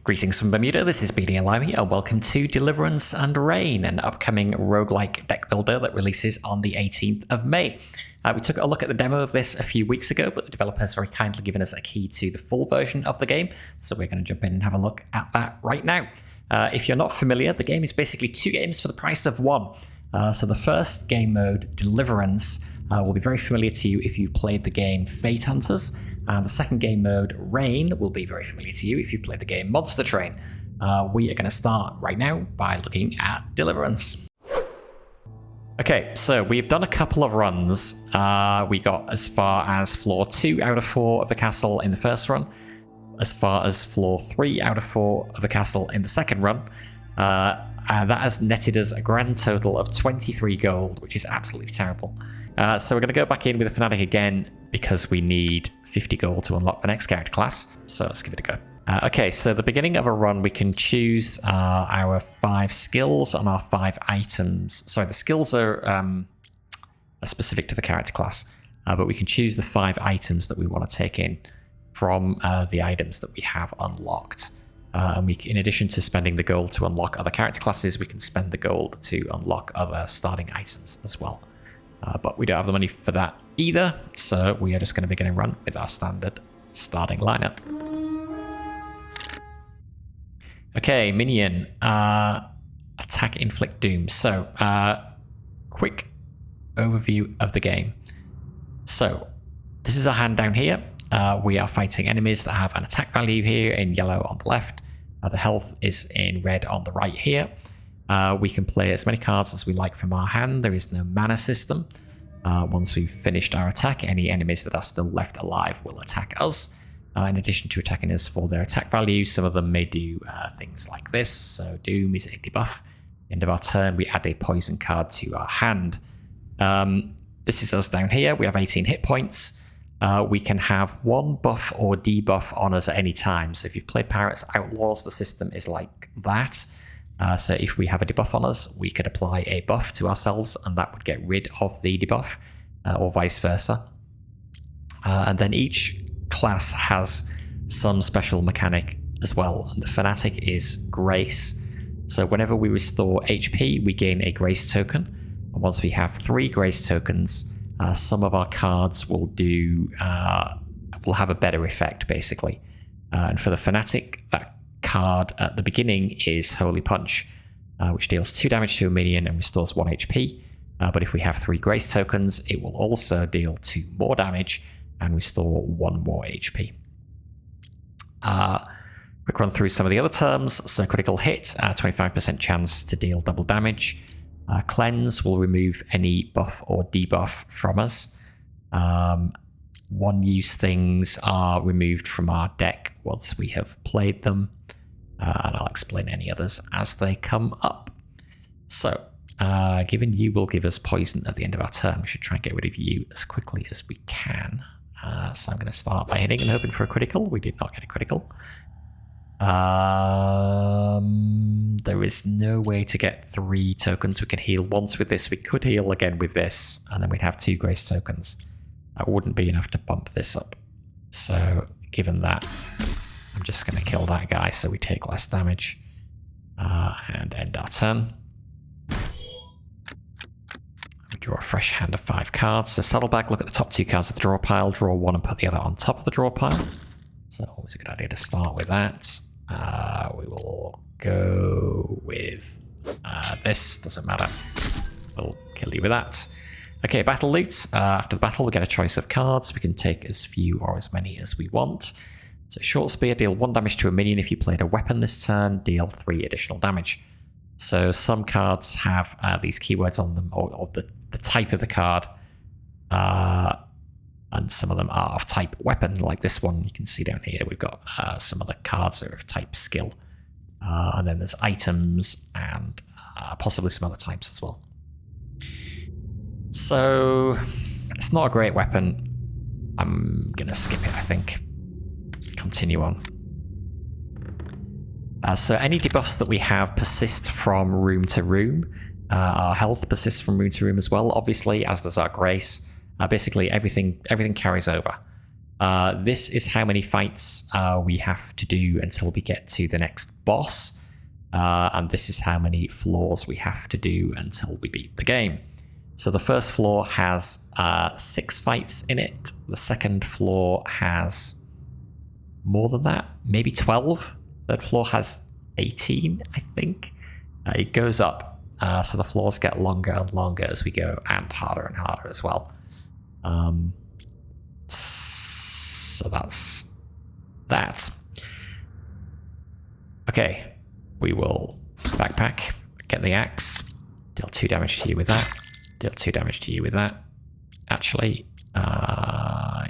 Greetings from Bermuda, this is Beating Alimi, and welcome to Deliverance Reign, an upcoming roguelike deck builder that releases on the 18th of May. We took a look at the demo of this a few weeks ago, but the developer has very kindly given us a key to the full version of the game, so we're going to jump in and have a look at that right now. If you're not familiar, the game is basically two games for the price of one. So the first game mode, Deliverance, will be very familiar to you if you've played the game Fate Hunters, and the second game mode, Reign, will be very familiar to you if you've played the game Monster Train. We are going to start right now by looking at Deliverance. Okay, so we've done a couple of runs. We got as far as floor 2 out of 4 of the castle in the first run, as far as floor 3 out of 4 of the castle in the second run. And that has netted us a grand total of 23 gold, which is absolutely terrible. So we're going to go back in with the Fanatic again because we need 50 gold to unlock the next character class. So let's give it a go. Okay, so the beginning of a run, we can choose our 5 skills and our 5 items. Sorry, the skills are specific to the character class, but we can choose the 5 items that we want to take in from the items that we have unlocked. And we, in addition to spending the gold to unlock other character classes, we can spend the gold to unlock other starting items as well. But we don't have the money for that either, so we are just going to begin a run with our standard starting lineup. Okay, minion, attack, inflict doom. So, quick overview of the game. So, this is our hand down here. We are fighting enemies that have an attack value here in yellow on the left. The health is in red on the right here. We can play as many cards as we like from our hand. There is no mana system. Once we've finished our attack, any enemies that are still left alive will attack us. In addition to attacking us for their attack value, some of them may do things like this. So Doom is a debuff. At the end of our turn, we add a poison card to our hand. This is us down here. We have 18 hit points. We can have one buff or debuff on us at any time. So if you've played Pirates Outlaws, the system is like that. So if we have a debuff on us, we could apply a buff to ourselves and that would get rid of the debuff, or vice versa. And then each class has some special mechanic as well. And the Fanatic is Grace. So whenever we restore HP, we gain a Grace token. And once we have 3 Grace tokens, some of our cards will have a better effect, basically. And for the Fanatic, that card at the beginning is Holy Punch, which deals 2 damage to a minion and restores 1 HP. But if we have 3 Grace tokens, it will also deal 2 more damage and restore 1 more HP. Quick run through some of the other terms. So critical hit, 25% chance to deal double damage. Cleanse will remove any buff or debuff from us. One-use things are removed from our deck once we have played them. And I'll explain any others as they come up. So, given you will give us poison at the end of our turn, we should try and get rid of you as quickly as we can. So I'm going to start by hitting and hoping for a critical. We did not get a critical. There is no way to get 3 tokens. We can heal once with this. We could heal again with this, and then we'd have 2 Grace tokens. That wouldn't be enough to bump this up. So, given that, I'm just going to kill that guy so we take less damage and end our turn. We draw a fresh hand of 5 cards. So saddlebag, look at the top 2 cards of the draw pile, draw 1 and put the other on top of the draw pile. So always a good idea to start with that. We will go with this, doesn't matter. We'll kill you with that. Okay, battle loot. After the battle, we get a choice of cards. We can take as few or as many as we want. So short spear, deal 1 damage to a minion. If you played a weapon this turn, deal 3 additional damage. So some cards have these keywords on them, or the type of the card, and some of them are of type weapon, like this one you can see down here. We've got some other cards that are of type skill. And then there's items and possibly some other types as well. So it's not a great weapon. I'm going to skip it, I think. Continue on. So any debuffs that we have persist from room to room. Our health persists from room to room as well, obviously, as does our grace. Basically, everything carries over. This is how many fights we have to do until we get to the next boss. And this is how many floors we have to do until we beat the game. So the first floor has 6 fights in it. The second floor has more than that, maybe 12. Third floor has 18, I think. It goes up. So the floors get longer and longer as we go, and harder as well. So that's that. Okay, we will backpack, get the axe, deal 2 damage to you with that, deal 2 damage to you with that. Actually, yeah,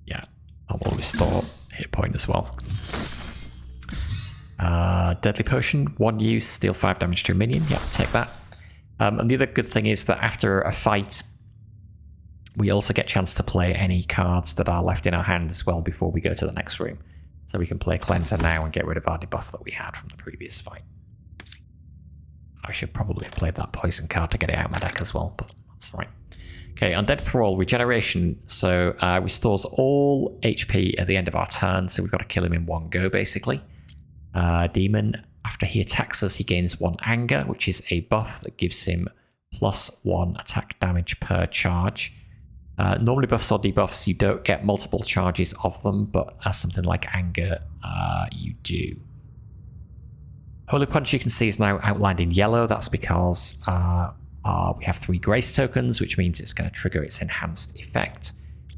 I will restore hit point as well. Deadly potion, 1 use, deal 5 damage to a minion. Yeah, take that. And the other good thing is that after a fight, we also get a chance to play any cards that are left in our hand as well before we go to the next room. So we can play Cleanser now and get rid of our debuff that we had from the previous fight. I should probably have played that poison card to get it out of my deck as well, but that's all right. Okay, Undead Thrall, regeneration. So restores all HP at the end of our turn, so we've got to kill him in one go, basically. Demon, after he attacks us, he gains 1 anger, which is a buff that gives him +1 attack damage per charge. Normally buffs or debuffs, you don't get multiple charges of them, but as something like anger, you do. Holy Punch, you can see, is now outlined in yellow. That's because we have 3 grace tokens, which means it's going to trigger its enhanced effect,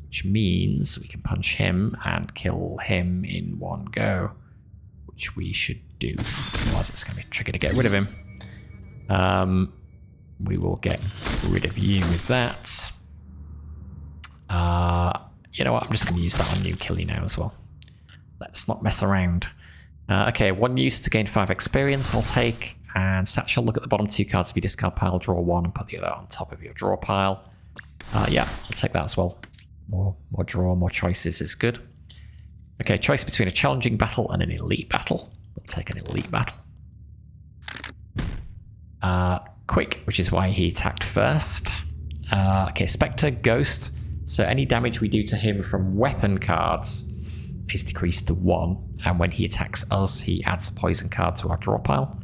which means we can punch him and kill him in one go, which we should do. Otherwise, it's going to be tricky to get rid of him. We will get rid of you with that. You know what? I'm just going to use that on you, kill you now as well. Let's not mess around. Okay, 1 use to gain 5 experience, I'll take. And Satchel, look at the bottom 2 cards of your discard pile, draw 1, and put the other on top of your draw pile. Yeah, I'll take that as well. More draw, more choices is good. Okay, choice between a challenging battle and an elite battle. We'll take an elite battle. Quick, which is why he attacked first. Okay, Spectre, Ghost. So any damage we do to him from weapon cards is decreased to 1. And when he attacks us, he adds a poison card to our draw pile.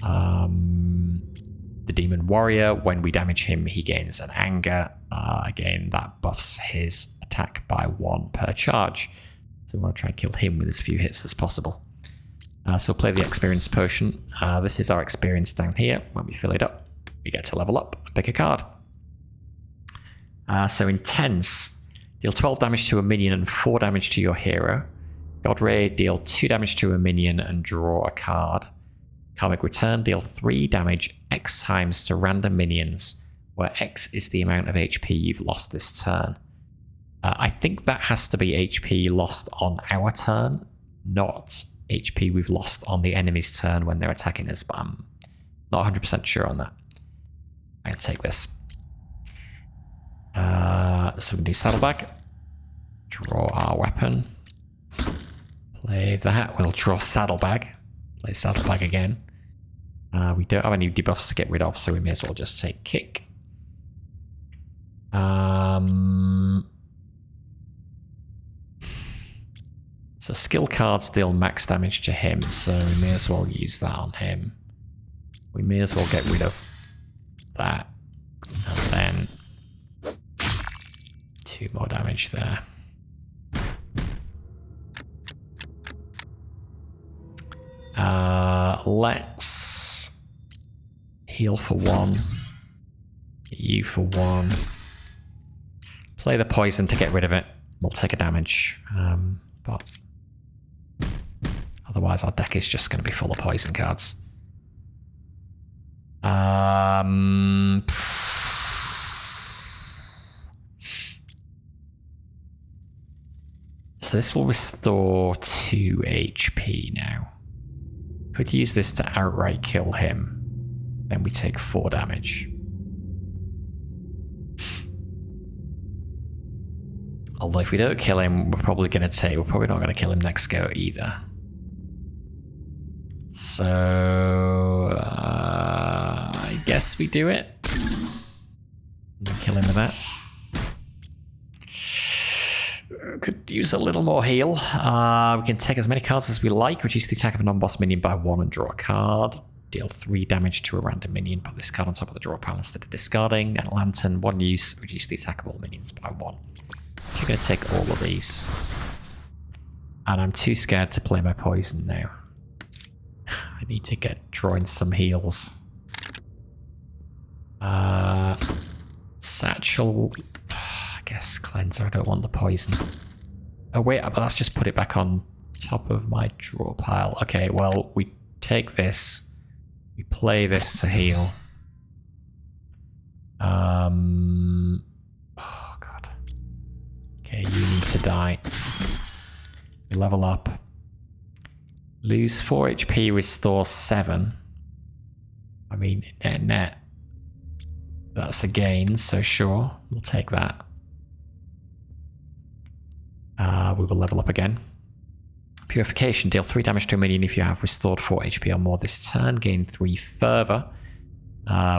The Demon Warrior, when we damage him, he gains an anger. Again, that buffs his attack by 1 per charge. So we want to try and kill him with as few hits as possible. So we'll play the experience potion. This is our experience down here. When we fill it up, we get to level up and pick a card. So Intense, deal 12 damage to a minion and 4 damage to your hero. God Ray, deal 2 damage to a minion and draw a card. Karmic Return, deal 3 damage X times to random minions, where X is the amount of HP you've lost this turn. I think that has to be HP lost on our turn, not HP we've lost on the enemy's turn when they're attacking us, but I'm not 100% sure on that. I'm going to take this. So we can do Saddlebag, draw our weapon, play that, we'll draw Saddlebag, play Saddlebag again. We don't have any debuffs to get rid of, so we may as well just take Kick. So skill cards deal max damage to him, so we may as well use that on him. We may as well get rid of that, and then 2 more damage there. Let's heal for 1, you for 1. Play the poison to get rid of it. We'll take a damage, but otherwise our deck is just going to be full of poison cards. So this will restore 2 HP now. Could use this to outright kill him. Then we take 4 damage. Although if we don't kill him, we're probably not going to kill him next go either. So I guess we do it. And kill him with that. could use a little more heal. We can take as many cards as we like, reduce the attack of a non-boss minion by 1 and draw a card. Deal 3 damage to a random minion, put this card on top of the draw pile instead of discarding. And Lantern, 1 use, reduce the attack of all minions by 1. So I'm going to take all of these. And I'm too scared to play my poison now. I need to get drawing some heals. Satchel, I guess cleanser. I don't want the poison. Oh wait, but let's just put it back on top of my draw pile. Okay, well we take this, we play this to heal. Oh god. Okay, you need to die. We level up. Lose 4 HP, restore 7. I mean, net. That's a gain, so sure, we'll take that. We will level up again. Purification, deal 3 damage to a minion if you have restored 4 HP or more this turn. Gain 3 fervor,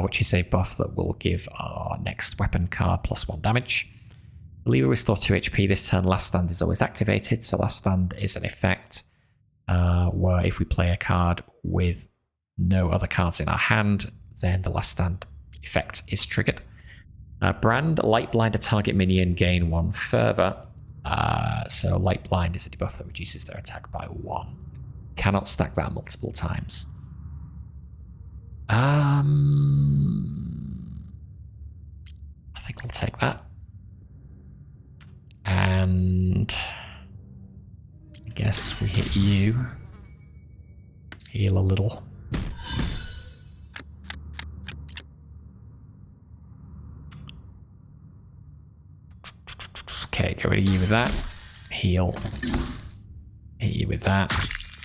which is a buff that will give our next weapon card +1 damage. Believer restore 2 HP this turn. Last stand is always activated, so last stand is an effect where if we play a card with no other cards in our hand, then the last stand effect is triggered. Brand, light blind a target minion, gain 1 fervor. So light blind is a debuff that reduces their attack by 1. Cannot stack that multiple times. I think we'll take that. And I guess we hit you. Heal a little. Okay, get rid of you with that. Heal. Hit you with that.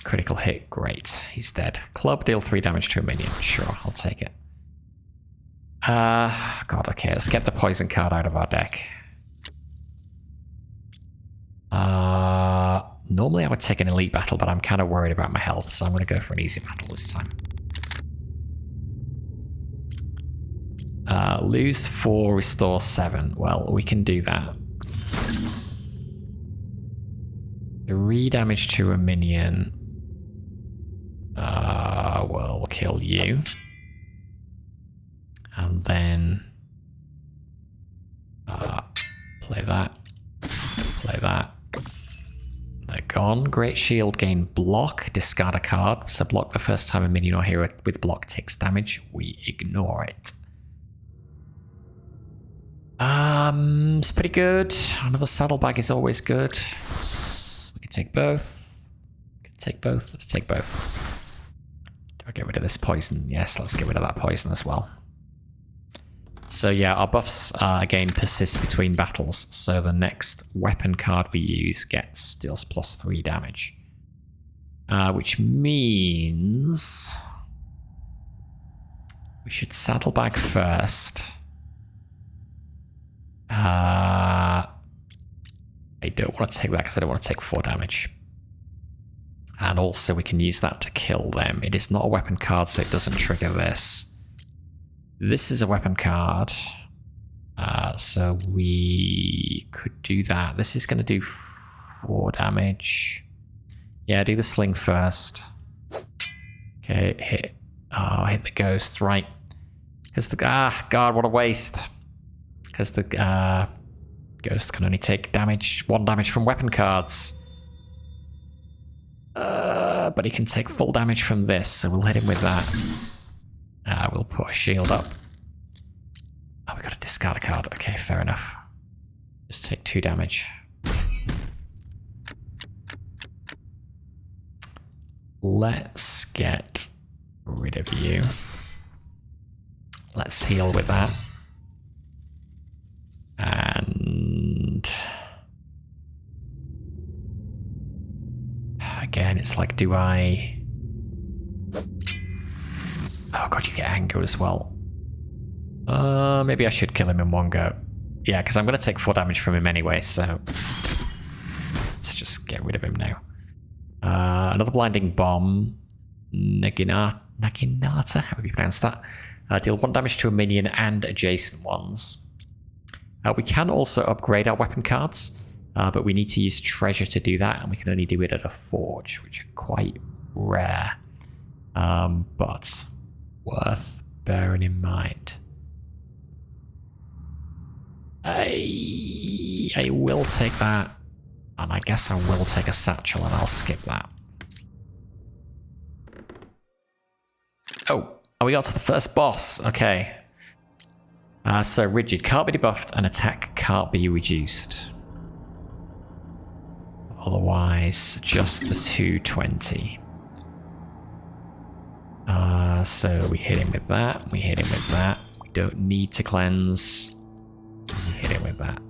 Critical hit, great. He's dead. Club, deal 3 damage to a minion. Sure, I'll take it. God, okay, let's get the poison card out of our deck. Normally I would take an elite battle, but I'm kind of worried about my health, so I'm going to go for an easy battle this time. Lose 4, restore 7. Well, we can do that. 3 damage to a minion. We'll kill you. And then play that. Play that. They're gone. Great Shield, gain block. Discard a card. So block the first time a minion or hero with block takes damage. We ignore it. It's pretty good. Another saddlebag is always good. We can take both. We can take both. Let's take both. Do I get rid of this poison? Yes, let's get rid of that poison as well. So yeah, our buffs again persist between battles. So the next weapon card we use deals +3 damage. Which means we should saddlebag first. I don't want to take that because I don't want to take 4 damage. And also we can use that to kill them. It is not a weapon card, so it doesn't trigger this. This is a weapon card. So we could do that. This is going to do 4 damage. Yeah, do the sling first. Okay, hit. Oh, hit the ghost, right. Because the... God, what a waste. Because the ghost can only take 1 damage from weapon cards. But he can take full damage from this, so we'll hit him with that. We'll put a shield up. Oh, we got to discard a card. Okay, fair enough. Just take 2 damage. Let's get rid of you. Let's heal with that. And again, it's like, do I... Oh god, you get anger as well. Maybe I should kill him in one go. Yeah, because I'm going to take 4 damage from him anyway, so... Let's just get rid of him now. Another blinding bomb. Naginata, how do you pronounce that? Deal 1 damage to a minion and adjacent ones. We can also upgrade our weapon cards. But we need to use treasure to do that, and we can only do it at a forge, which are quite rare. But worth bearing in mind. I will take that, and I guess I will take a satchel, and I'll skip that. Oh, we got to the first boss. Okay. So rigid can't be debuffed, and attack can't be reduced. Otherwise, just the 220. So we hit him with that. We hit him with that. We don't need to cleanse. We hit him with that.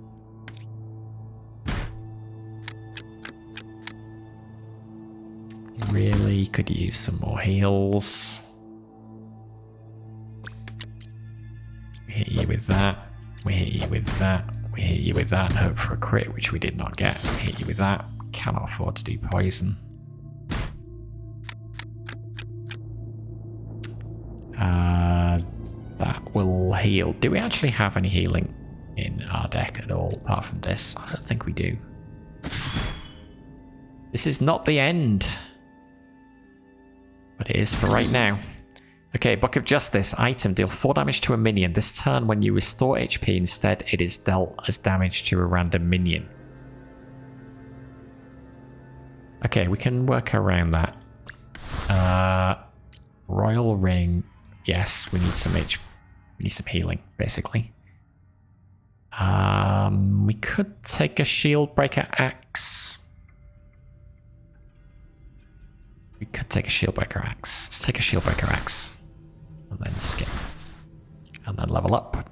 Really could use some more heals. We hit you with that. We hit you with that. We hit you with that and hope for a crit, which we did not get. We hit you with that. Cannot afford to do poison. That will heal. Do we actually have any healing in our deck at all, apart from this? I don't think we do. This is not the end. But it is for right now. Okay, Book of Justice. Item. Deal 4 damage to a minion. This turn, when you restore HP, instead it is dealt as damage to a random minion. Okay, we can work around that. Royal Ring. Yes, we need some HP. We need some healing, basically. We could take a Shield Breaker Axe. We could take a Shield Breaker Axe. Let's take a Shield Breaker Axe. And then skip. And then level up.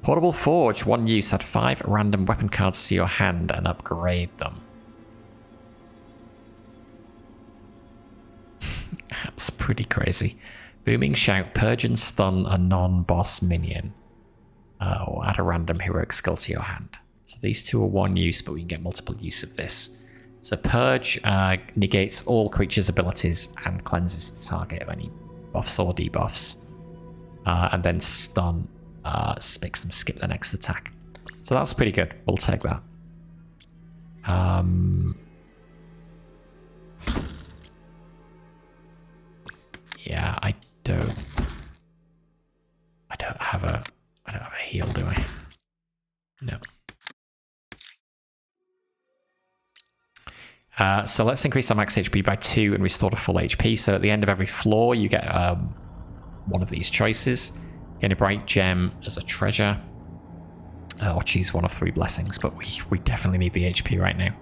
Portable Forge. 1 use. Add 5 random weapon cards to your hand and upgrade them. That's pretty crazy. Booming Shout. Purge and stun a non-boss minion. Or add a random heroic skill to your hand. So these two are 1 use, but we can get multiple use of this. So Purge negates all creatures' abilities and cleanses the target of any buffs or debuffs. And then Stun makes them skip the next attack. So that's pretty good. We'll take that. Yeah, I don't have a heal, do I? No. So let's increase our max HP by 2 and restore to full HP. So at the end of every floor, you get one of these choices. Gain a bright gem as a treasure. Or choose one of 3 blessings, but we definitely need the HP right now.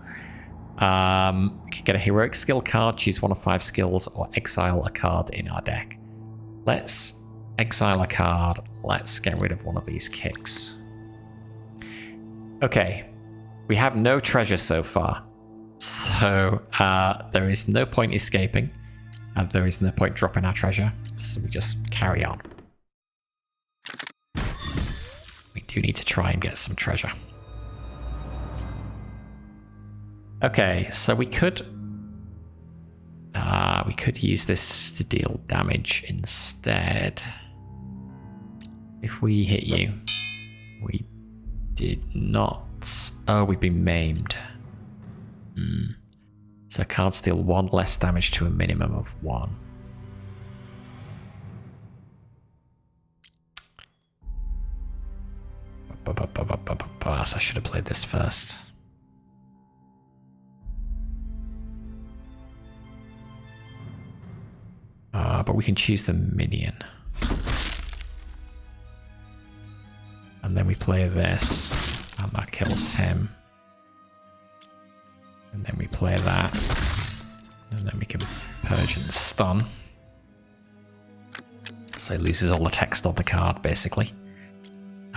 We can get a heroic skill card, choose one of 5 skills, or exile a card in our deck. Let's exile a card. Let's get rid of one of these kicks. Okay. We have no treasure so far. So there is no point escaping, and there is no point dropping our treasure, so we just carry on. We do need to try and get some treasure. Okay, so we could use this to deal damage instead. If we hit you, we did not. Oh, we've been maimed. So cards deal 1 less damage to a minimum of 1. So I should have played this first. But we can choose the minion. And then we play this, and that kills him. And then we play that. And then we can purge and stun. So it loses all the text on the card, basically.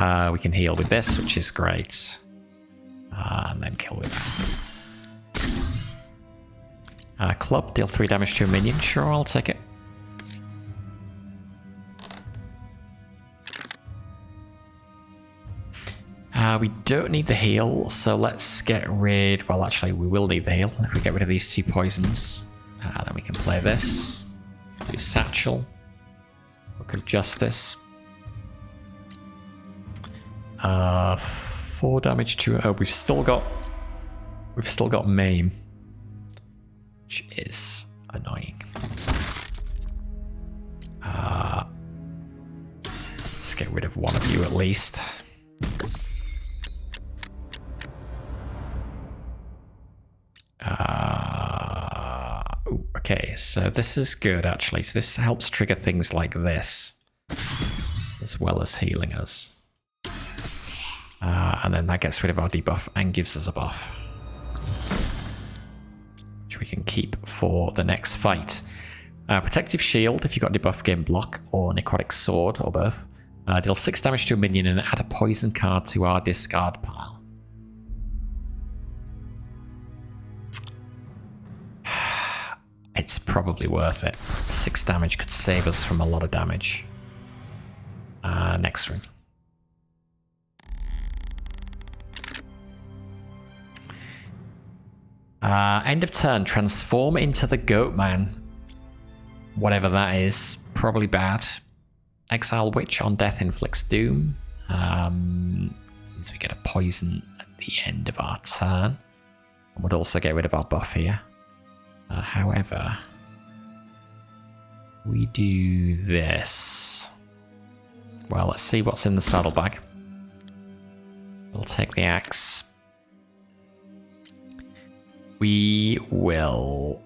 We can heal with this, which is great. And then kill with that. Club, deal 3 damage to a minion. Sure, I'll take it. We don't need the heal, so let's get rid... Well, actually, we will need the heal if we get rid of these 2 poisons. Then we can play this. Do Satchel. Book of Justice. 4 damage to... Oh, we've still got We've still got maim, which is annoying. Let's get rid of one of you at least. Okay, so this is good actually. So this helps trigger things like this, as well as healing us. And then that gets rid of our debuff and gives us a buff, which we can keep for the next fight. Protective Shield, if you've got debuff, gain block, or Necrotic Sword, or both. Deal 6 damage to a minion and add a poison card to our discard pile. It's probably worth it. 6 damage could save us from a lot of damage. Next ring. End of turn, transform into the Goat Man. Whatever that is, probably bad. Exile Witch on death inflicts doom. Means we get a poison at the end of our turn. And would also get rid of our buff here. However, we do this. Well, let's see what's in the saddlebag. We'll take the axe. We will,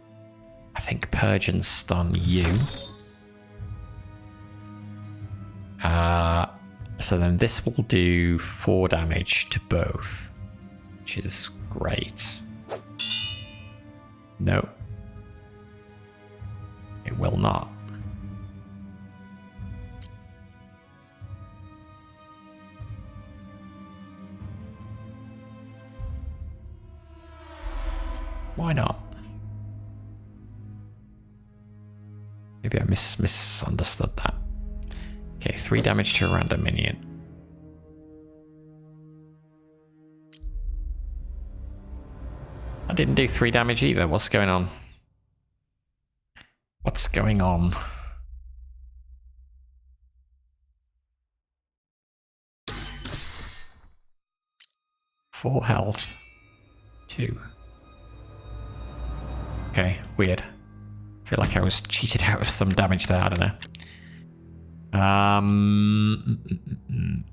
I think, purge and stun you. So then this will do 4 damage to both, which is great. No. It will not. Why not? Maybe I misunderstood that. Okay, 3 damage to a random minion. I didn't do 3 damage either. What's going on? What's going on? Four health. 2. Okay, weird. I feel like I was cheated out of some damage there, I don't know.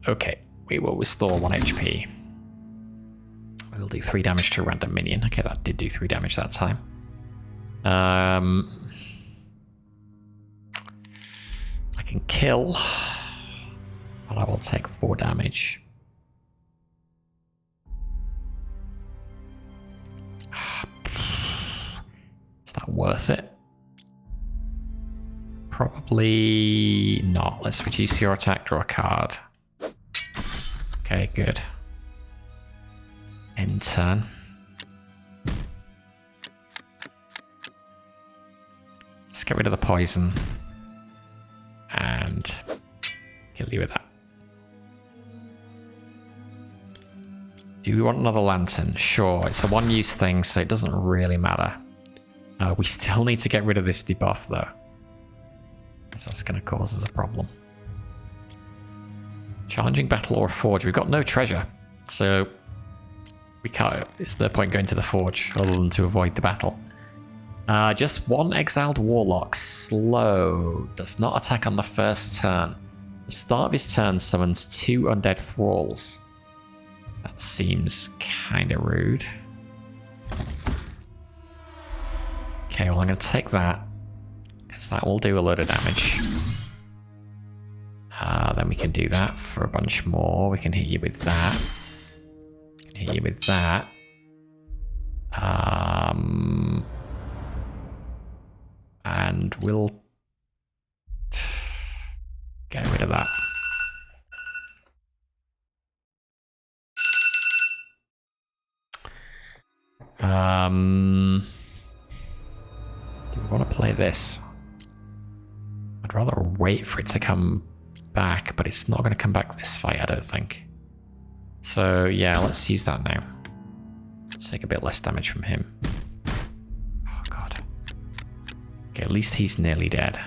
Okay, we will restore 1 HP. We'll do 3 damage to a random minion. Okay, that did do 3 damage that time. I can kill, but I will take 4 damage. Is that worth it? Probably not. Let's reduce your attack, draw a card. Okay, good. End turn. Let's get rid of the poison and kill you with that. Do we want another lantern? Sure, it's a one-use thing, so it doesn't really matter. We still need to get rid of this debuff, though. So that's going to cause us a problem. Challenging battle or a forge. We've got no treasure, so we can't. It's no point going to the forge other than to avoid the battle. Just 1 exiled warlock. Slow. Does not attack on the first turn. The start of his turn summons 2 undead thralls. That seems kind of rude. Okay, well I'm going to take that, because that will do a load of damage. Then we can do that for a bunch more. We can hit you with that. We can hit you with that. And we'll get rid of that. Do we want to play this? I'd rather wait for it to come back, but it's not going to come back this fight, I don't think. So yeah, let's use that now. Let's take a bit less damage from him. Oh god. Okay, at least he's nearly dead.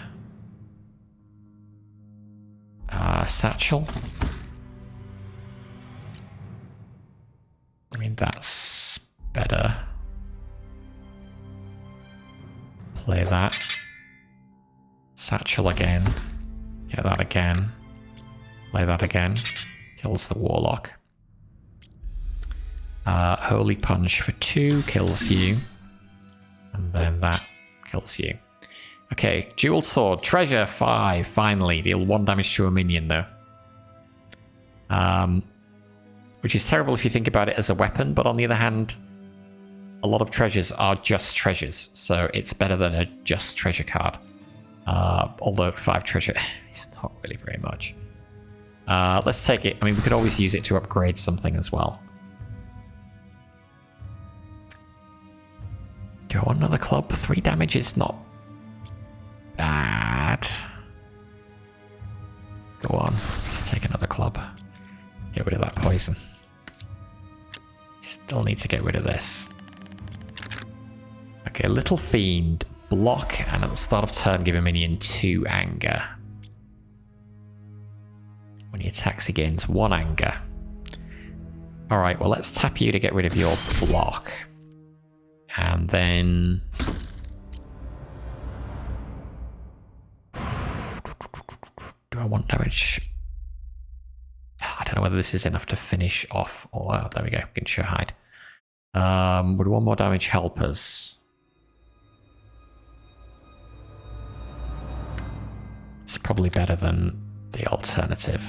Satchel. I mean, that's better. Play that. Satchel again. Get that again. Play that again. Kills the Warlock. Holy Punch for 2 kills you. And then that kills you. Okay, Dual Sword. Treasure 5. Finally. Deal 1 damage to a minion though. Which is terrible if you think about it as a weapon, but on the other hand, a lot of treasures are just treasures, so it's better than a just treasure card. Although 5 treasure is not really very much. Let's take it. I mean, we could always use it to upgrade something as well. Go on another club. 3 damage is not bad. Go on. Let's take another club. Get rid of that poison. Still need to get rid of this. Okay, Little Fiend. Block, and at the start of turn, give a minion 2 anger. When he attacks, he gains 1 anger. Alright, well, let's tap you to get rid of your block. And then... do I want damage? I don't know whether this is enough to finish off. Oh, there we go. We can show hide. Would 1 more damage help us? It's probably better than the alternative.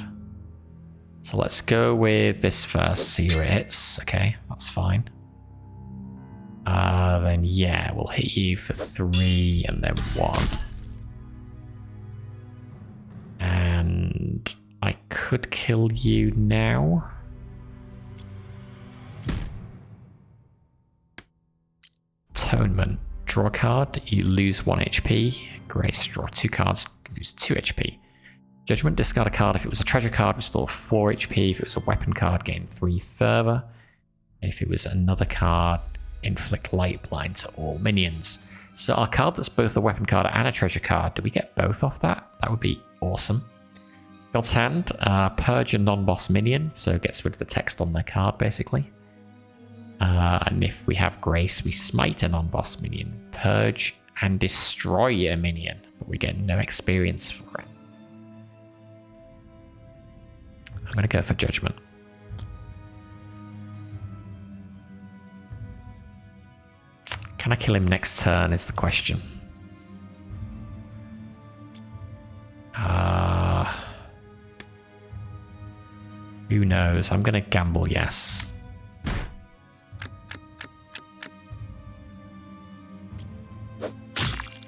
So let's go with this first, see where it hits. Okay, that's fine. Then yeah, we'll hit you for 3 and then 1. And I could kill you now. Atonement. Draw a card, you lose 1 HP. Grace, draw 2 cards, lose 2 HP. Judgment, discard a card. If it was a treasure card, restore 4 HP. If it was a weapon card, gain 3 further. And if it was another card, inflict light blind to all minions. So our card that's both a weapon card and a treasure card, do we get both off that? That would be awesome. God's Hand, purge a non-boss minion, so it gets rid of the text on their card basically. And if we have Grace, we smite a non-boss minion, purge and destroy a minion, but we get no experience for it. I'm going to go for Judgment. Can I kill him next turn is the question. Who knows? I'm going to gamble yes.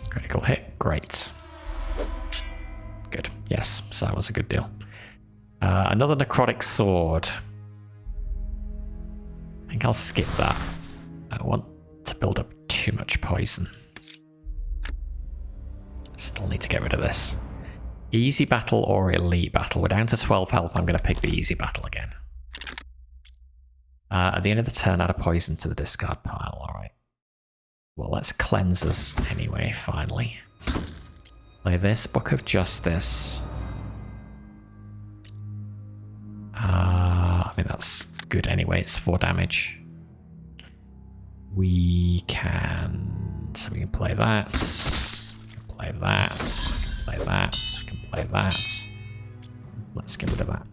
Critical hit. Great. Good. Yes, so that was a good deal. Another necrotic sword. I think I'll skip that. I don't want to build up too much poison. Still need to get rid of this. Easy battle or elite battle? We're down to 12 health. I'm going to pick the easy battle again. At the end of the turn, add a poison to the discard pile. Alright. Well, let's cleanse us anyway, finally. Play this. Book of Justice. I mean, that's good anyway. It's 4 damage. We can... So we can play that. We can play that. We can play that. We can play that. Let's get rid of that.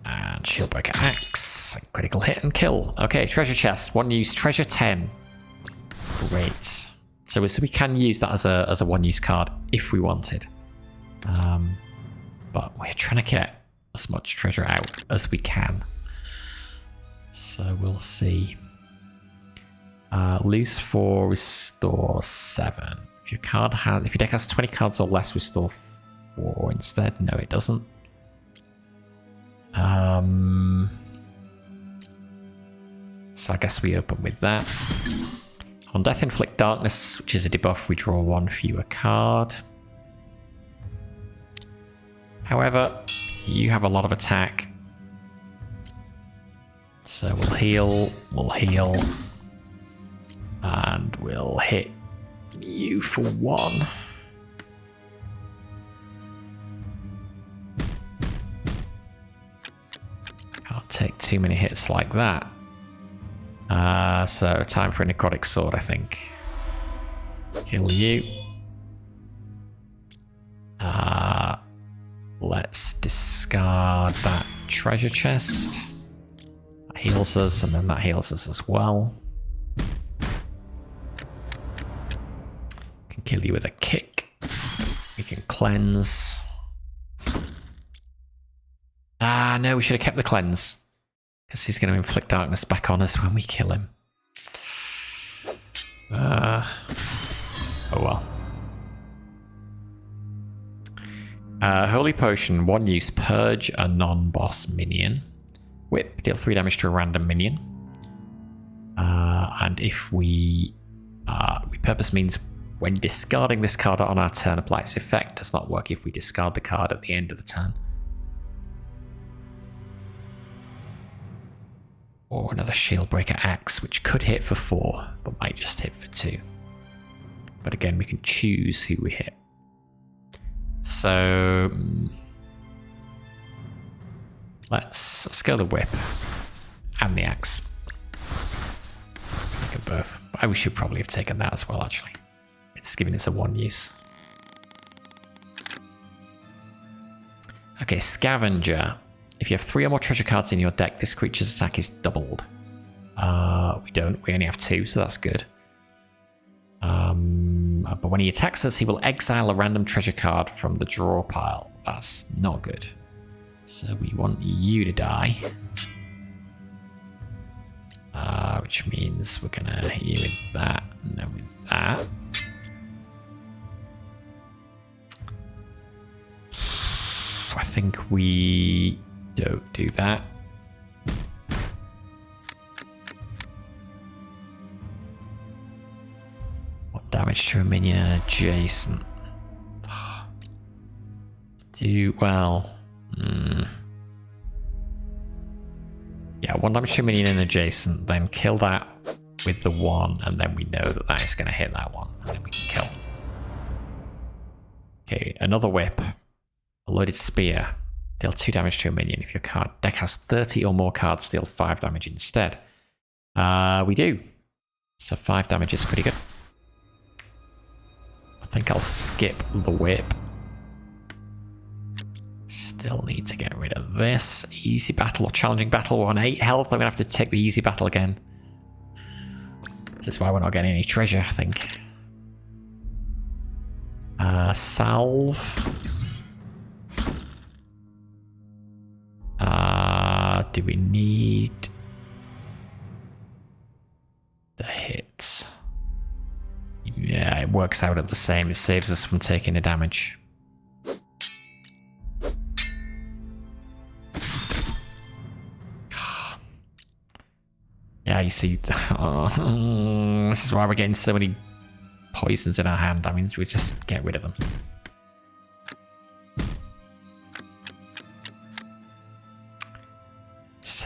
And Shieldbreaker Axe. Critical hit and kill. Okay, treasure chest. 1 use. Treasure 10. Great. So we can use that as a 1 use card if we wanted. But we're trying to get as much treasure out as we can. So we'll see. Lose 4, restore 7. If your deck has 20 cards or less, restore 4 instead. No, it doesn't. So I guess we open with that. On death, inflict darkness, which is a debuff. We draw 1 fewer card. However, you have a lot of attack. So we'll heal, and we'll hit you for 1. take too many hits like that. So time for a necrotic sword, I think. Kill you. Let's discard that treasure chest. That heals us, and then that heals us as well. Can kill you with a kick. We can cleanse. No, we should have kept the cleanse. Because he's going to inflict darkness back on us when we kill him. Oh well. Holy Potion, 1 use, purge a non-boss minion. Whip, deal 3 damage to a random minion. And if we... repurpose means when discarding this card on our turn, apply its effect. Does not work if we discard the card at the end of the turn. Or another Shieldbreaker Axe, which could hit for 4, but might just hit for 2. But again, we can choose who we hit. So let's go the whip and the axe. Look at both. We should probably have taken that as well, actually. It's giving us a 1 use. Okay, Scavenger. If you have 3 or more treasure cards in your deck, this creature's attack is doubled. We don't. We only have 2, so that's good. But when he attacks us, he will exile a random treasure card from the draw pile. That's not good. So we want you to die. Which means we're going to hit you with that, and then with that. I think we don't do that. Damage to a minion adjacent. Do well. Yeah, 1 damage to a minion and adjacent, then kill that with the 1, and then we know that that is going to hit that one, and then we can kill. Okay, another whip. A loaded spear. Deal 2 damage to a minion. If your card deck has 30 or more cards, deal 5 damage instead. We do. So 5 damage is pretty good. I think I'll skip the whip. Still need to get rid of this. Easy battle or challenging battle. We're on 8 health. I'm going to have to take the easy battle again. This is why we're not getting any treasure, I think. Salve. Do we need the hits? Yeah, it works out at the same. It saves us from taking the damage. Yeah, you see, this is why we're getting so many poisons in our hand. I mean, we just get rid of them.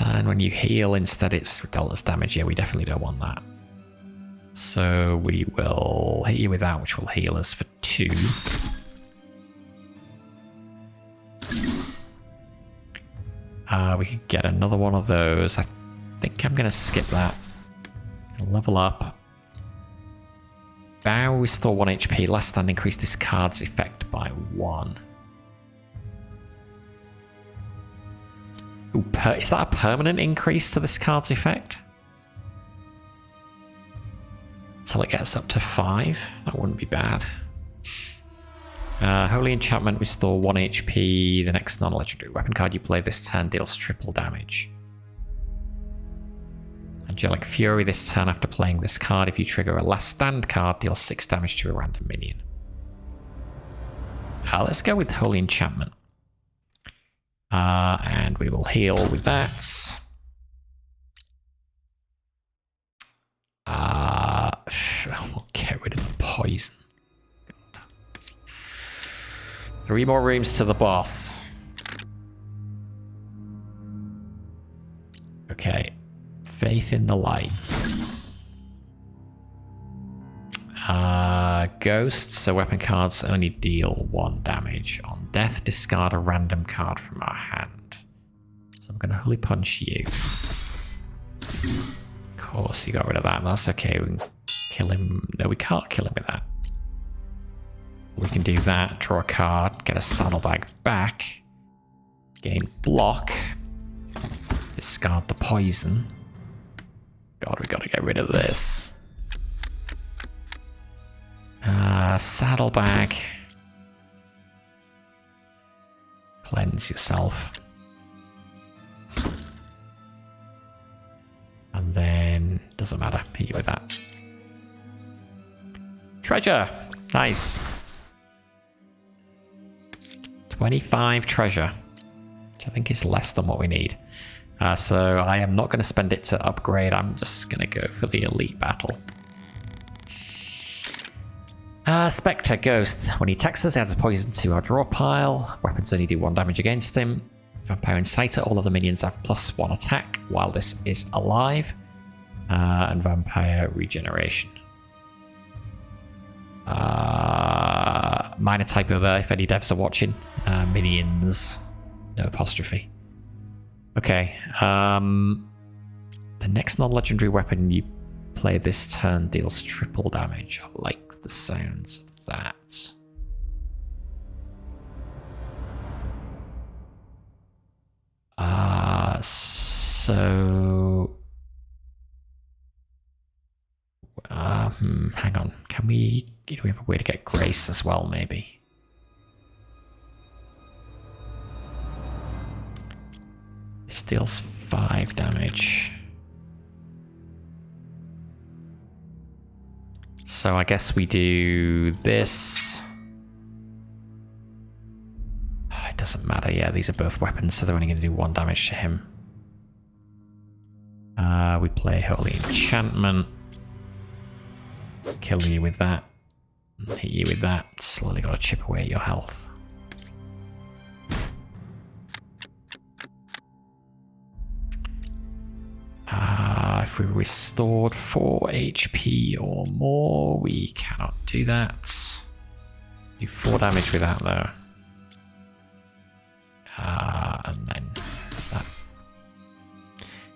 And when you heal, instead it's dealt us damage. Yeah, we definitely don't want that. So we will hit you with that, which will heal us for 2. We could get another one of those. I think I'm going to skip that. Level up. Bow, restore 1 HP. Last stand, increase this card's effect by 1. Ooh, is that a permanent increase to this card's effect? Until it gets up to 5? That wouldn't be bad. Holy Enchantment, restore 1 HP. The next non-legendary weapon card you play this turn deals triple damage. Angelic Fury, this turn after playing this card, if you trigger a last stand card, deals 6 damage to a random minion. Let's go with Holy Enchantment. And we will heal with that. We'll get rid of the poison. God. 3 more rooms to the boss. Okay. Faith in the Light. Ghosts, so weapon cards only deal 1 damage. On death, discard a random card from our hand. So I'm going to holy punch you. Of course, you got rid of that. That's okay. We can kill him. No, we can't kill him with that. We can do that. Draw a card. Get a saddlebag back. Gain block. Discard the poison. God, we got to get rid of this. Saddlebag. Cleanse yourself. And then, doesn't matter, hit you with that. Treasure! Nice. 25 treasure, which I think is less than what we need. So I am not going to spend it to upgrade, I'm just going to go for the elite battle. Spectre Ghost. When he attacks us, adds poison to our draw pile. Weapons only do 1 damage against him. Vampire Inciter. All other minions have +1 attack while this is alive. And Vampire Regeneration. Minor typo there if any devs are watching. Minions. No apostrophe. Okay. The next non-legendary weapon you play this turn deals triple damage. I like the sounds of that. So hang on. Can we? Do we have a way to get grace as well? Maybe. This deals 5 damage. So I guess we do this. Oh, it doesn't matter. Yeah, these are both weapons, so they're only going to do 1 damage to him. We play Holy Enchantment. Kill you with that. Hit you with that. Slowly got to chip away at your health. If we restored 4 HP or more, we cannot do that. Do 4 damage with that though. And then that.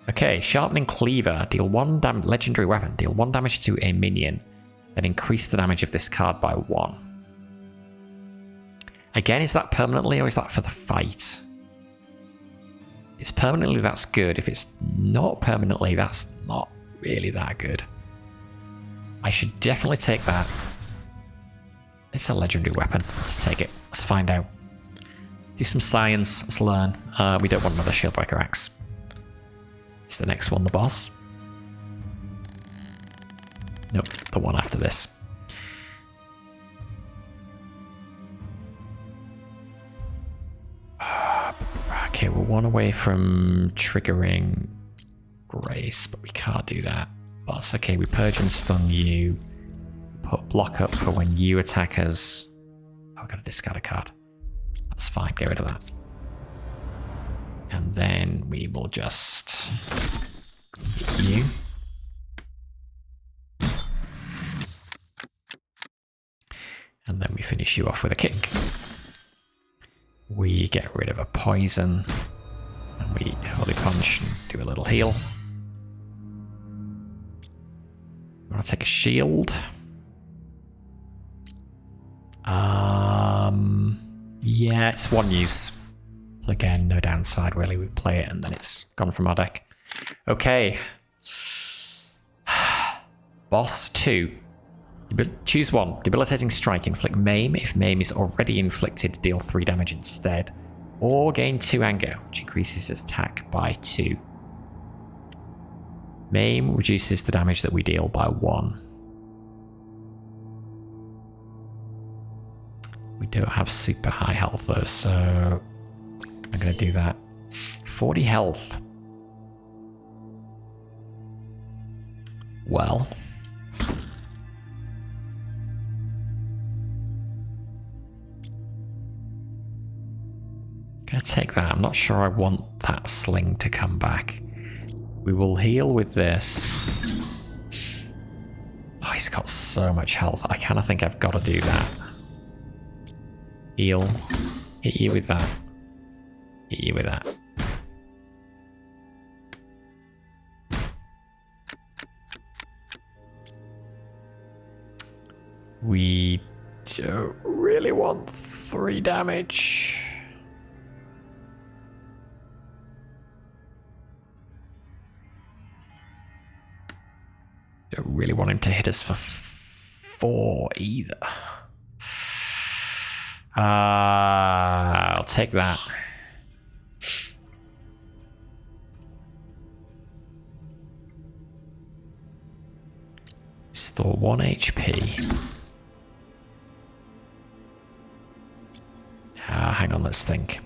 Okay, Sharpening Cleaver. Deal 1 damage. Legendary weapon. Deal 1 damage to a minion. Then increase the damage of this card by 1. Again, is that permanently or is that for the fight? It's permanently, that's good. If it's not permanently, that's not really that good. I should definitely take that. It's a legendary weapon. Let's take it. Let's find out. Do some science. Let's learn. We don't want another Shieldbreaker Axe. Is the next one the boss? Nope, the one after this. Okay, we're 1 away from triggering Grace, but we can't do that. But that's okay, we purge and stun you. Put block up for when you attack us. Oh, I've got to discard a card. That's fine, get rid of that. And then we will just hit you. And then we finish you off with a kick. We get rid of a poison. And we holy punch and do a little heal. I'm gonna take a shield. Yeah, it's 1 use. So again, no downside really. We play it and then it's gone from our deck. Okay. Boss 2. Choose 1. Debilitating Strike. Inflict Maim. If Maim is already inflicted, deal 3 damage instead. Or gain 2 anger, which increases its attack by 2. Maim reduces the damage that we deal by 1. We don't have super high health though, so I'm going to do that. 40 health. Well. Gonna take that. I'm not sure I want that sling to come back. We will heal with this. Oh, he's got so much health. I kind of think I've got to do that. Heal. Hit you with that. Hit you with that. We don't really want 3 damage. Don't really want him to hit us for 4 either. I'll take that. Restore 1 HP. Hang on, let's think.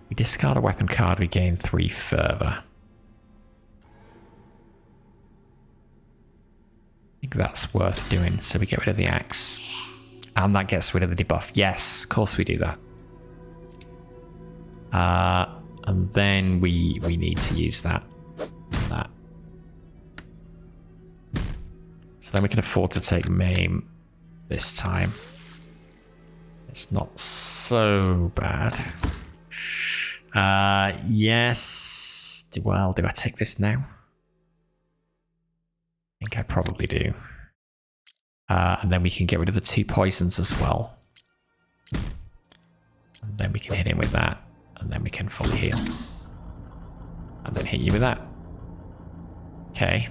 We discard a weapon card, we gain 3 further. I think that's worth doing. So we get rid of the axe. And that gets rid of the debuff. Yes, of course we do that. And then we need to use that. So then we can afford to take maim this time. It's not so bad. Yes. Well, do I take this now? I think I probably do. And then we can get rid of the 2 poisons as well. And then we can hit him with that. And then we can fully heal. And then hit you with that. Okay.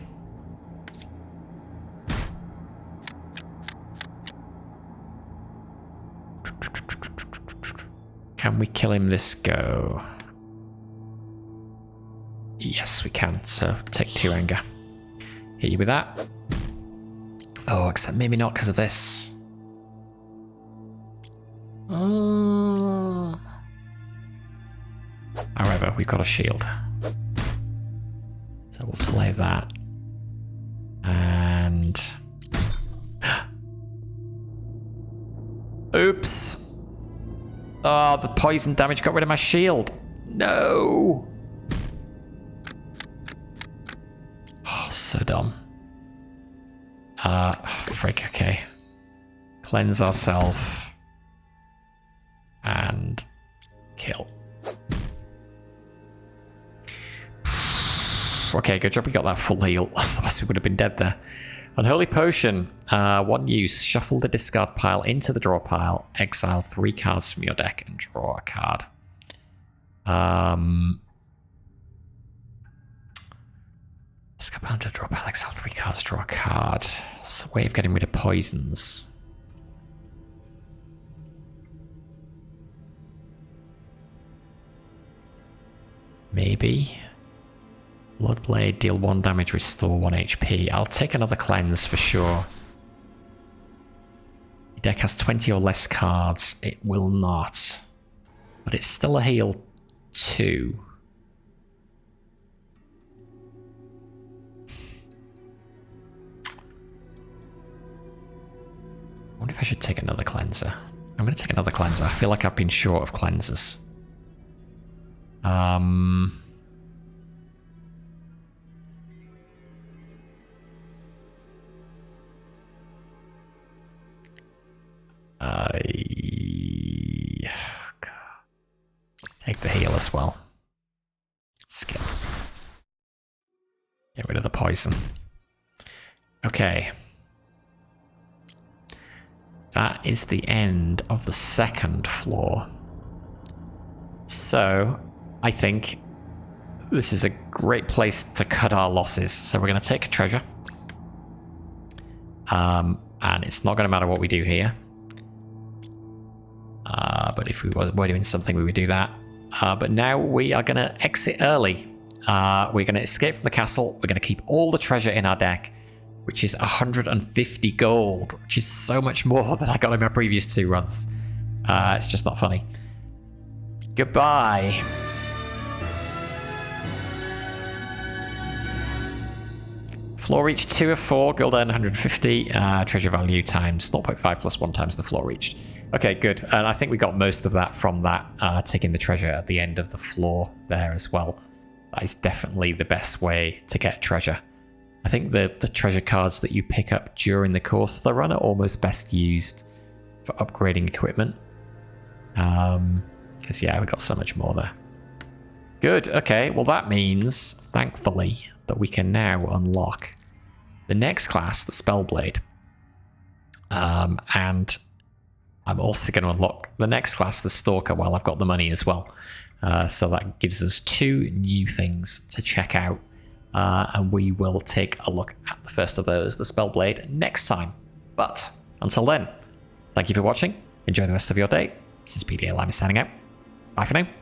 Can we kill him this go? Yes, we can. So take 2 anger. Hit you with that. Oh, except maybe not because of this. However, we've got a shield. So we'll play that. And... Oops! Oh, the poison damage got rid of my shield. No! Oh, so dumb. Frick, okay. Cleanse ourselves. And kill. Okay, good job we got that full heal. Otherwise we would have been dead there. Unholy Potion. 1 use. Shuffle the discard pile into the draw pile. Exile 3 cards from your deck and draw a card. Discard pile into the draw pile. Exile 3 cards. Draw a card. It's a way of getting rid of poisons. Maybe. Bloodblade, deal 1 damage, restore 1 HP. I'll take another cleanse for sure. Your deck has 20 or less cards. It will not. But it's still a heal 2. I wonder if I should take another cleanser. I'm going to take another cleanser. I feel like I've been short of cleansers. Take the heal as well. Skip. Get rid of the poison. Okay. That is the end of the 2nd floor. So, I think this is a great place to cut our losses. So we're going to take a treasure. And it's not going to matter what we do here. But if we were doing something, we would do that. But now we are going to exit early. We're going to escape from the castle. We're going to keep all the treasure in our deck, which is 150 gold, which is so much more than I got in my previous 2 runs. It's just not funny. Goodbye. Floor reach 2 of 4, gold earn 150, treasure value times 0.5 plus 1 times the floor reached. Okay, good. And I think we got most of that from that, taking the treasure at the end of the floor there as well. That is definitely the best way to get treasure. I think the treasure cards that you pick up during the course of the run are almost best used for upgrading equipment. Because, yeah, we got so much more there. Good, okay. Well, that means, thankfully, that we can now unlock the next class, the Spellblade. And I'm also going to unlock the next class, the Stalker, while I've got the money as well. So that gives us 2 new things to check out. And we will take a look at the first of those, the Spellblade, next time. But until then, thank you for watching. Enjoy the rest of your day. This is PDA Lima signing out. Bye for now.